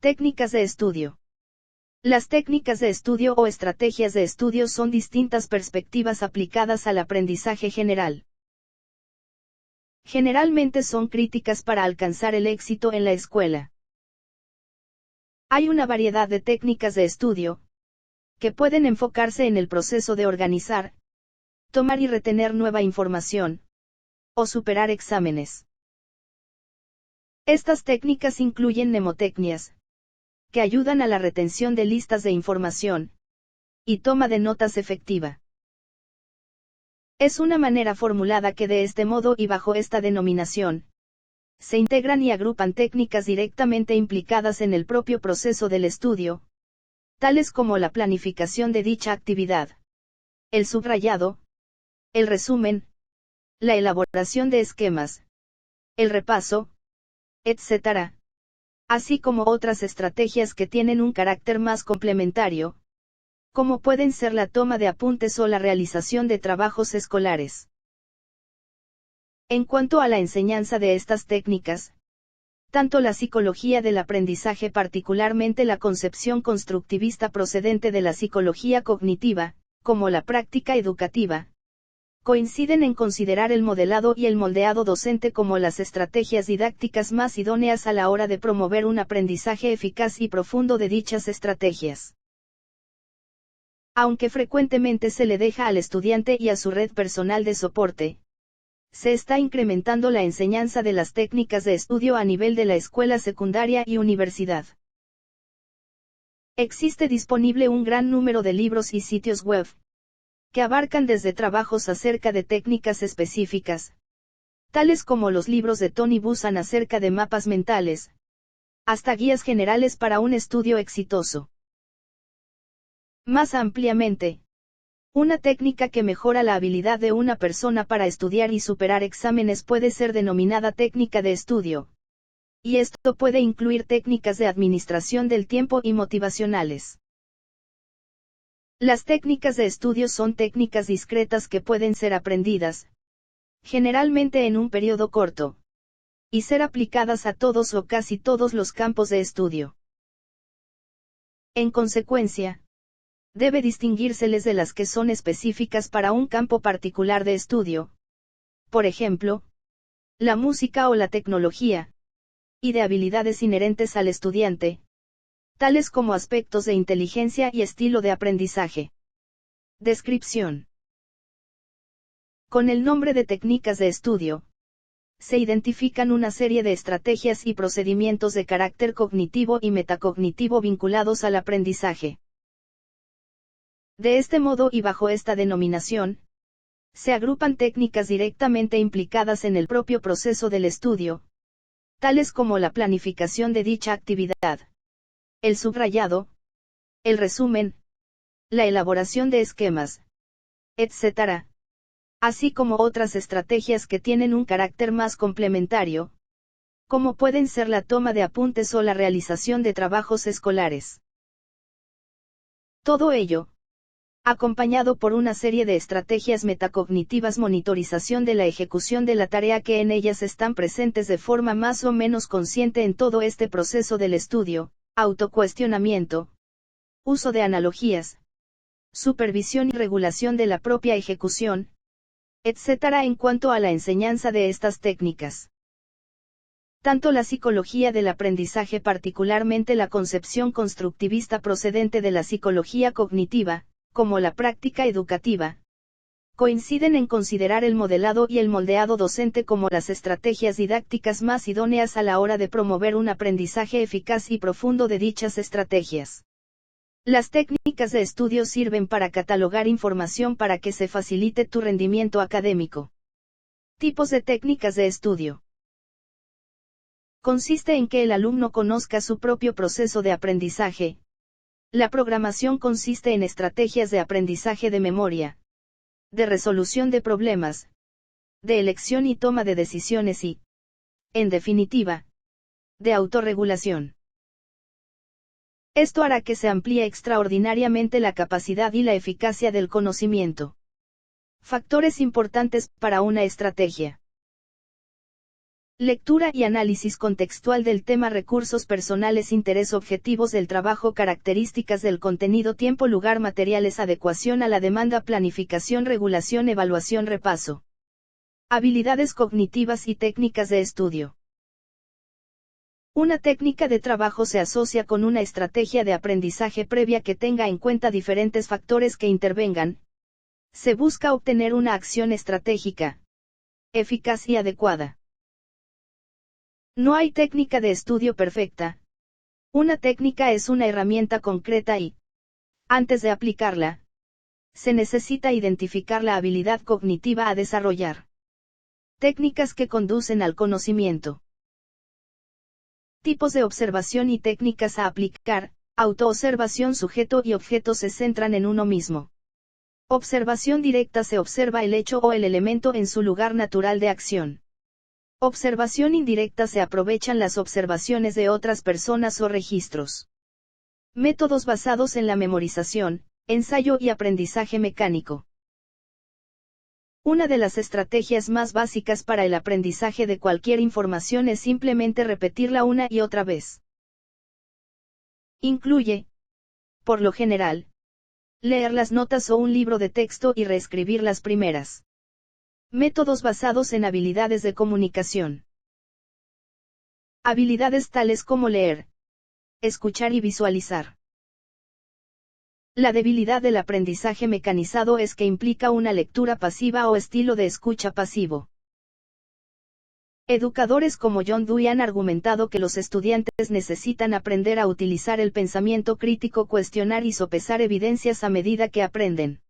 Técnicas de estudio. Las técnicas de estudio o estrategias de estudio son distintas perspectivas aplicadas al aprendizaje general. Generalmente son críticas para alcanzar el éxito en la escuela. Hay una variedad de técnicas de estudio, que pueden enfocarse en el proceso de organizar, tomar y retener nueva información, o superar exámenes. Estas técnicas incluyen mnemotecnias, que ayudan a la retención de listas de información, y toma de notas efectiva. Es una manera formulada que de este modo y bajo esta denominación, se integran y agrupan técnicas directamente implicadas en el propio proceso del estudio, tales como la planificación de dicha actividad, el subrayado, el resumen, la elaboración de esquemas, el repaso, etc., así como otras estrategias que tienen un carácter más complementario, como pueden ser la toma de apuntes o la realización de trabajos escolares. En cuanto a la enseñanza de estas técnicas, tanto la psicología del aprendizaje, particularmente la concepción constructivista procedente de la psicología cognitiva, como la práctica educativa, coinciden en considerar el modelado y el moldeado docente como las estrategias didácticas más idóneas a la hora de promover un aprendizaje eficaz y profundo de dichas estrategias. Aunque frecuentemente se le deja al estudiante y a su red personal de soporte, se está incrementando la enseñanza de las técnicas de estudio a nivel de la escuela secundaria y universidad. Existe disponible un gran número de libros y sitios web, que abarcan desde trabajos acerca de técnicas específicas, tales como los libros de Tony Buzan acerca de mapas mentales, hasta guías generales para un estudio exitoso. Más ampliamente, una técnica que mejora la habilidad de una persona para estudiar y superar exámenes puede ser denominada técnica de estudio. Y esto puede incluir técnicas de administración del tiempo y motivacionales. Las técnicas de estudio son técnicas discretas que pueden ser aprendidas, generalmente en un periodo corto, y ser aplicadas a todos o casi todos los campos de estudio. En consecuencia, debe distinguírseles de las que son específicas para un campo particular de estudio, por ejemplo, la música o la tecnología, y de habilidades inherentes al estudiante, tales como aspectos de inteligencia y estilo de aprendizaje. Descripción. Con el nombre de técnicas de estudio, se identifican una serie de estrategias y procedimientos de carácter cognitivo y metacognitivo vinculados al aprendizaje. De este modo y bajo esta denominación, se agrupan técnicas directamente implicadas en el propio proceso del estudio, tales como la planificación de dicha actividad, el subrayado, el resumen, la elaboración de esquemas, etc., así como otras estrategias que tienen un carácter más complementario, como pueden ser la toma de apuntes o la realización de trabajos escolares. Todo ello, acompañado por una serie de estrategias metacognitivas, monitorización de la ejecución de la tarea que en ellas están presentes de forma más o menos consciente en todo este proceso del estudio, autocuestionamiento, uso de analogías, supervisión y regulación de la propia ejecución, etc. En cuanto a la enseñanza de estas técnicas, tanto la psicología del aprendizaje, particularmente la concepción constructivista procedente de la psicología cognitiva, como la práctica educativa, coinciden en considerar el modelado y el moldeado docente como las estrategias didácticas más idóneas a la hora de promover un aprendizaje eficaz y profundo de dichas estrategias. Las técnicas de estudio sirven para catalogar información para que se facilite tu rendimiento académico. Tipos de técnicas de estudio. Consiste en que el alumno conozca su propio proceso de aprendizaje. La programación consiste en estrategias de aprendizaje de memoria, de resolución de problemas, de elección y toma de decisiones y, en definitiva, de autorregulación. Esto hará que se amplíe extraordinariamente la capacidad y la eficacia del conocimiento. Factores importantes para una estrategia. Lectura y análisis contextual del tema, recursos personales, interés, objetivos del trabajo, características del contenido, tiempo, lugar, materiales, adecuación a la demanda, planificación, regulación, evaluación, repaso. Habilidades cognitivas y técnicas de estudio. Una técnica de trabajo se asocia con una estrategia de aprendizaje previa que tenga en cuenta diferentes factores que intervengan. Se busca obtener una acción estratégica, eficaz y adecuada. No hay técnica de estudio perfecta. Una técnica es una herramienta concreta y, antes de aplicarla, se necesita identificar la habilidad cognitiva a desarrollar. Técnicas que conducen al conocimiento. Tipos de observación y técnicas a aplicar. Autoobservación, sujeto y objeto se centran en uno mismo. Observación directa, se observa el hecho o el elemento en su lugar natural de acción. Observación indirecta, se aprovechan las observaciones de otras personas o registros. Métodos basados en la memorización, ensayo y aprendizaje mecánico. Una de las estrategias más básicas para el aprendizaje de cualquier información es simplemente repetirla una y otra vez. Incluye, por lo general, leer las notas o un libro de texto y reescribir las primeras. Métodos basados en habilidades de comunicación. Habilidades tales como leer, escuchar y visualizar. La debilidad del aprendizaje mecanizado es que implica una lectura pasiva o estilo de escucha pasivo. Educadores como John Dewey han argumentado que los estudiantes necesitan aprender a utilizar el pensamiento crítico, cuestionar y sopesar evidencias a medida que aprenden.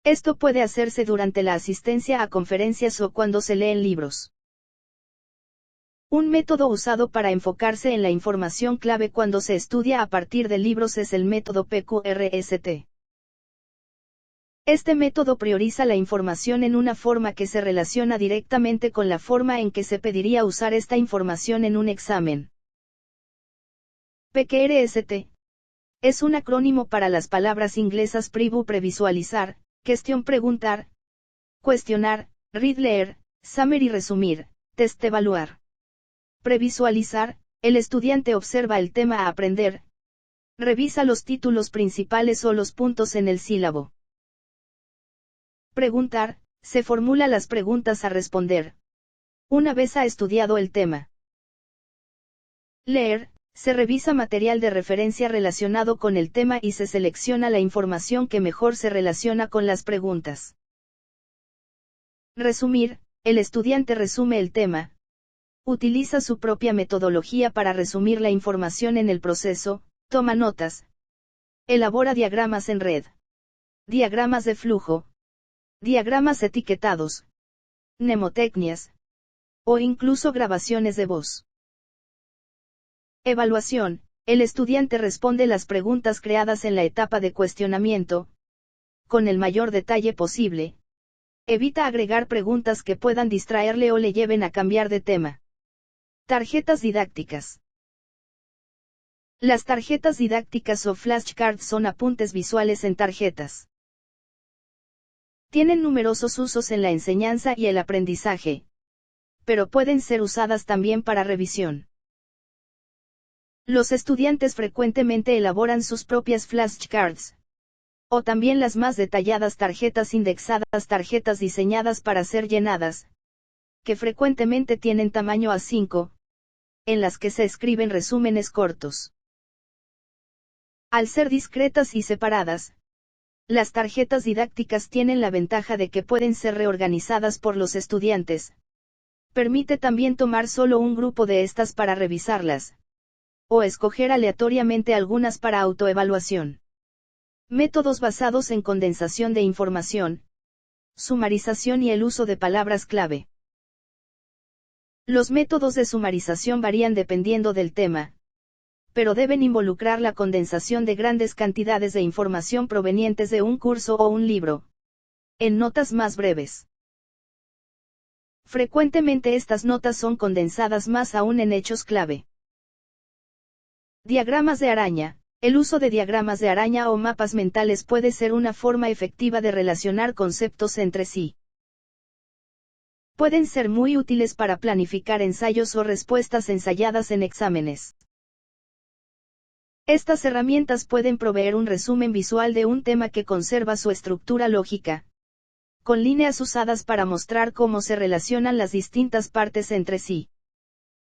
Esto puede hacerse durante la asistencia a conferencias o cuando se leen libros. Un método usado para enfocarse en la información clave cuando se estudia a partir de libros es el método PQRST. Este método prioriza la información en una forma que se relaciona directamente con la forma en que se pediría usar esta información en un examen. PQRST es un acrónimo para las palabras inglesas preview, previsualizar, question, preguntar, cuestionar, read, leer, summary, resumir, test, evaluar. Previsualizar, el estudiante observa el tema a aprender, revisa los títulos principales o los puntos en el sílabo. Preguntar, se formula las preguntas a responder, una vez ha estudiado el tema. Leer, se revisa material de referencia relacionado con el tema y se selecciona la información que mejor se relaciona con las preguntas. Resumir, el estudiante resume el tema. Utiliza su propia metodología para resumir la información en el proceso, toma notas. Elabora diagramas en red. Diagramas de flujo. Diagramas etiquetados. Mnemotecnias. O incluso grabaciones de voz. Evaluación, el estudiante responde las preguntas creadas en la etapa de cuestionamiento, con el mayor detalle posible. Evita agregar preguntas que puedan distraerle o le lleven a cambiar de tema. Tarjetas didácticas. Las tarjetas didácticas o flashcards son apuntes visuales en tarjetas. Tienen numerosos usos en la enseñanza y el aprendizaje, pero pueden ser usadas también para revisión. Los estudiantes frecuentemente elaboran sus propias flashcards, o también las más detalladas tarjetas indexadas, tarjetas diseñadas para ser llenadas, que frecuentemente tienen tamaño A5, en las que se escriben resúmenes cortos. Al ser discretas y separadas, las tarjetas didácticas tienen la ventaja de que pueden ser reorganizadas por los estudiantes. Permite también tomar solo un grupo de estas para revisarlas, o escoger aleatoriamente algunas para autoevaluación. Métodos basados en condensación de información, sumarización y el uso de palabras clave. Los métodos de sumarización varían dependiendo del tema, pero deben involucrar la condensación de grandes cantidades de información provenientes de un curso o un libro, en notas más breves. Frecuentemente estas notas son condensadas más aún en hechos clave. Diagramas de araña. El uso de diagramas de araña o mapas mentales puede ser una forma efectiva de relacionar conceptos entre sí. Pueden ser muy útiles para planificar ensayos o respuestas ensayadas en exámenes. Estas herramientas pueden proveer un resumen visual de un tema que conserva su estructura lógica, con líneas usadas para mostrar cómo se relacionan las distintas partes entre sí.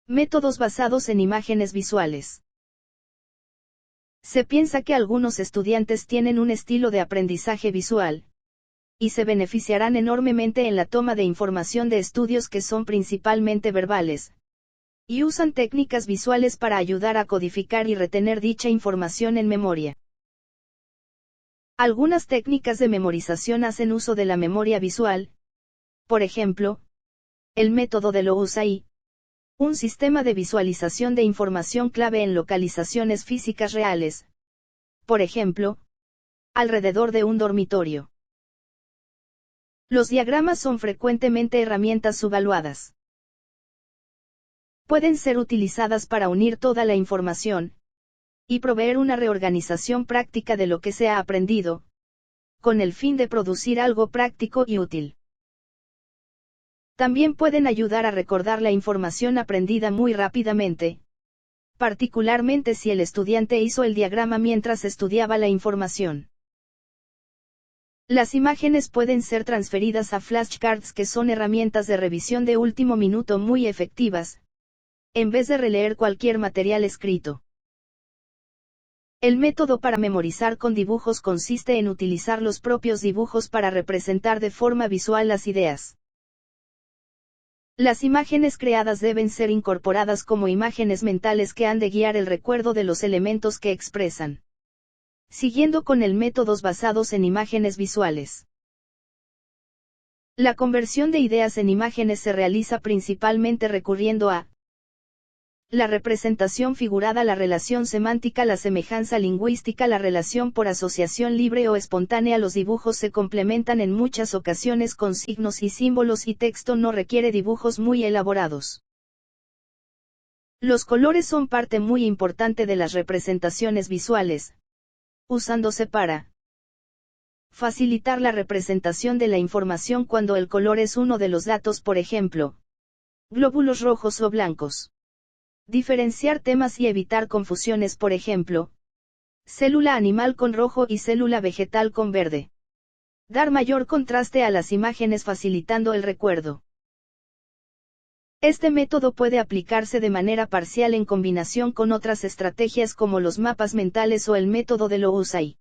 Métodos basados en imágenes visuales. Se piensa que algunos estudiantes tienen un estilo de aprendizaje visual, y se beneficiarán enormemente en la toma de información de estudios que son principalmente verbales, y usan técnicas visuales para ayudar a codificar y retener dicha información en memoria. Algunas técnicas de memorización hacen uso de la memoria visual, por ejemplo, el método de OSI, un sistema de visualización de información clave en localizaciones físicas reales, por ejemplo, alrededor de un dormitorio. Los diagramas son frecuentemente herramientas subvaluadas. Pueden ser utilizadas para unir toda la información, y proveer una reorganización práctica de lo que se ha aprendido, con el fin de producir algo práctico y útil. También pueden ayudar a recordar la información aprendida muy rápidamente, particularmente si el estudiante hizo el diagrama mientras estudiaba la información. Las imágenes pueden ser transferidas a flashcards, que son herramientas de revisión de último minuto muy efectivas, en vez de releer cualquier material escrito. El método para memorizar con dibujos consiste en utilizar los propios dibujos para representar de forma visual las ideas. Las imágenes creadas deben ser incorporadas como imágenes mentales que han de guiar el recuerdo de los elementos que expresan. Siguiendo con el métodos basados en imágenes visuales. La conversión de ideas en imágenes se realiza principalmente recurriendo a la representación figurada, la relación semántica, la semejanza lingüística, la relación por asociación libre o espontánea. Los dibujos se complementan en muchas ocasiones con signos y símbolos, y texto no requiere dibujos muy elaborados. Los colores son parte muy importante de las representaciones visuales, usándose para facilitar la representación de la información cuando el color es uno de los datos, por ejemplo, glóbulos rojos o blancos. Diferenciar temas y evitar confusiones, por ejemplo, célula animal con rojo y célula vegetal con verde. Dar mayor contraste a las imágenes facilitando el recuerdo. Este método puede aplicarse de manera parcial en combinación con otras estrategias como los mapas mentales o el método de OSI.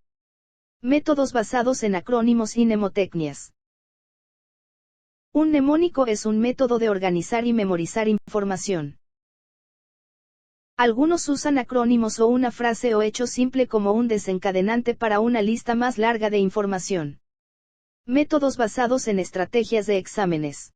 Métodos basados en acrónimos y mnemotecnias. Un mnemónico es un método de organizar y memorizar información. Algunos usan acrónimos o una frase o hecho simple como un desencadenante para una lista más larga de información. Métodos basados en estrategias de exámenes.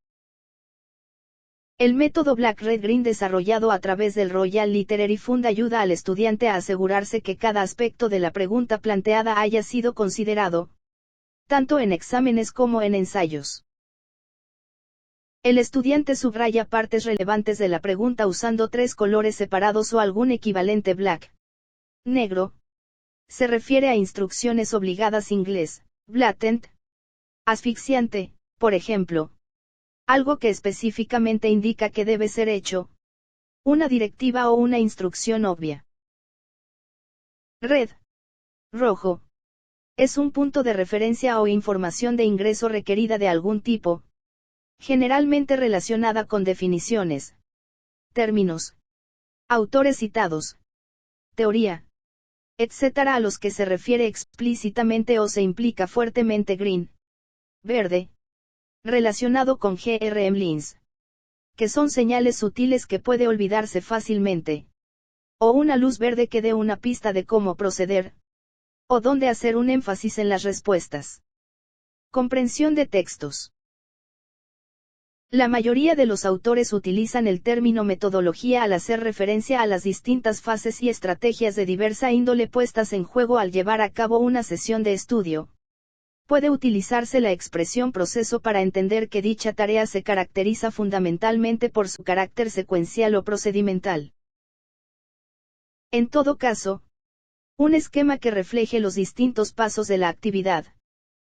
El método Black Red Green, desarrollado a través del Royal Literary Fund, ayuda al estudiante a asegurarse que cada aspecto de la pregunta planteada haya sido considerado, tanto en exámenes como en ensayos. El estudiante subraya partes relevantes de la pregunta usando 3 colores separados o algún equivalente. Black, negro, se refiere a instrucciones obligadas. Inglés, blatant, asfixiante, por ejemplo, algo que específicamente indica que debe ser hecho, una directiva o una instrucción obvia. Red, rojo, es un punto de referencia o información de ingreso requerida de algún tipo, generalmente relacionada con definiciones, términos, autores citados, teoría, etc., a los que se refiere explícitamente o se implica fuertemente. Green, verde, relacionado con gremlins, que son señales sutiles que puede olvidarse fácilmente, o una luz verde que dé una pista de cómo proceder, o dónde hacer un énfasis en las respuestas. Comprensión de textos. La mayoría de los autores utilizan el término metodología al hacer referencia a las distintas fases y estrategias de diversa índole puestas en juego al llevar a cabo una sesión de estudio. Puede utilizarse la expresión proceso para entender que dicha tarea se caracteriza fundamentalmente por su carácter secuencial o procedimental. En todo caso, un esquema que refleje los distintos pasos de la actividad,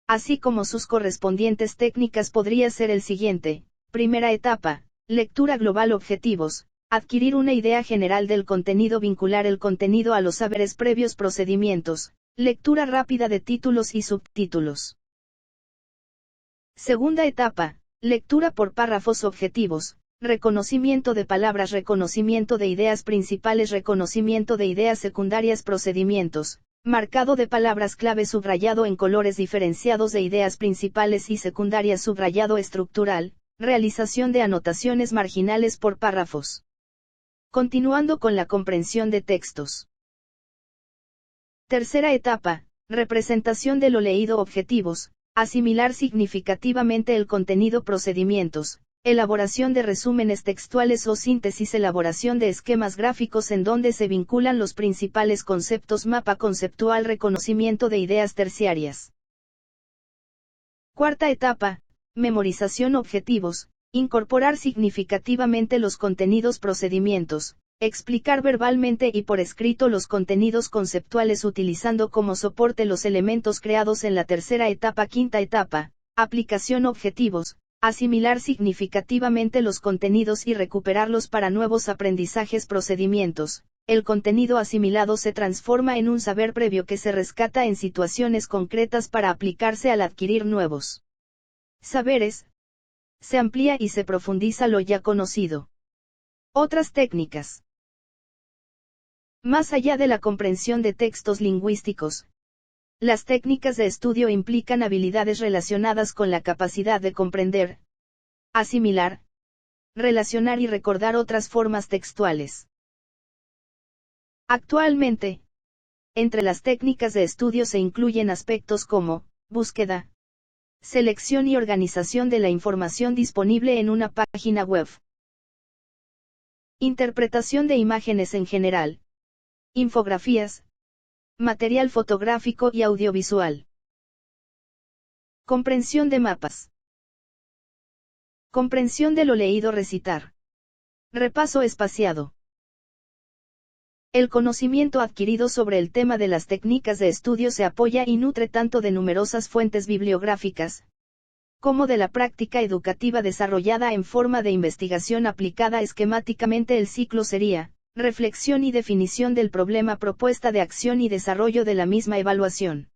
así como sus correspondientes técnicas, podría ser el siguiente. Primera etapa, lectura global objetivos, adquirir una idea general del contenido, vincular el contenido a los saberes previos, procedimientos, lectura rápida de títulos y subtítulos. Segunda etapa, lectura por párrafos objetivos, reconocimiento de palabras, reconocimiento de ideas principales, reconocimiento de ideas secundarias, procedimientos, marcado de palabras clave, subrayado en colores diferenciados de ideas principales y secundarias, subrayado estructural, realización de anotaciones marginales por párrafos. Continuando con la comprensión de textos. Tercera etapa, representación de lo leído, objetivos, asimilar significativamente el contenido, procedimientos, elaboración de resúmenes textuales o síntesis, elaboración de esquemas gráficos en donde se vinculan los principales conceptos, mapa conceptual, reconocimiento de ideas terciarias. Cuarta etapa, memorización, objetivos, incorporar significativamente los contenidos, procedimientos, explicar verbalmente y por escrito los contenidos conceptuales utilizando como soporte los elementos creados en la tercera etapa. Quinta etapa, aplicación, objetivos, asimilar significativamente los contenidos y recuperarlos para nuevos aprendizajes, procedimientos. El contenido asimilado se transforma en un saber previo que se rescata en situaciones concretas para aplicarse al adquirir nuevos saberes. Se amplía y se profundiza lo ya conocido. Otras técnicas. Más allá de la comprensión de textos lingüísticos, las técnicas de estudio implican habilidades relacionadas con la capacidad de comprender, asimilar, relacionar y recordar otras formas textuales. Actualmente, entre las técnicas de estudio se incluyen aspectos como búsqueda, selección y organización de la información disponible en una página web, interpretación de imágenes en general, infografías, material fotográfico y audiovisual, comprensión de mapas, comprensión de lo leído, recitar, repaso espaciado. El conocimiento adquirido sobre el tema de las técnicas de estudio se apoya y nutre tanto de numerosas fuentes bibliográficas, como de la práctica educativa desarrollada en forma de investigación aplicada esquemáticamente. El ciclo sería reflexión y definición del problema, propuesta de acción y desarrollo de la misma, evaluación.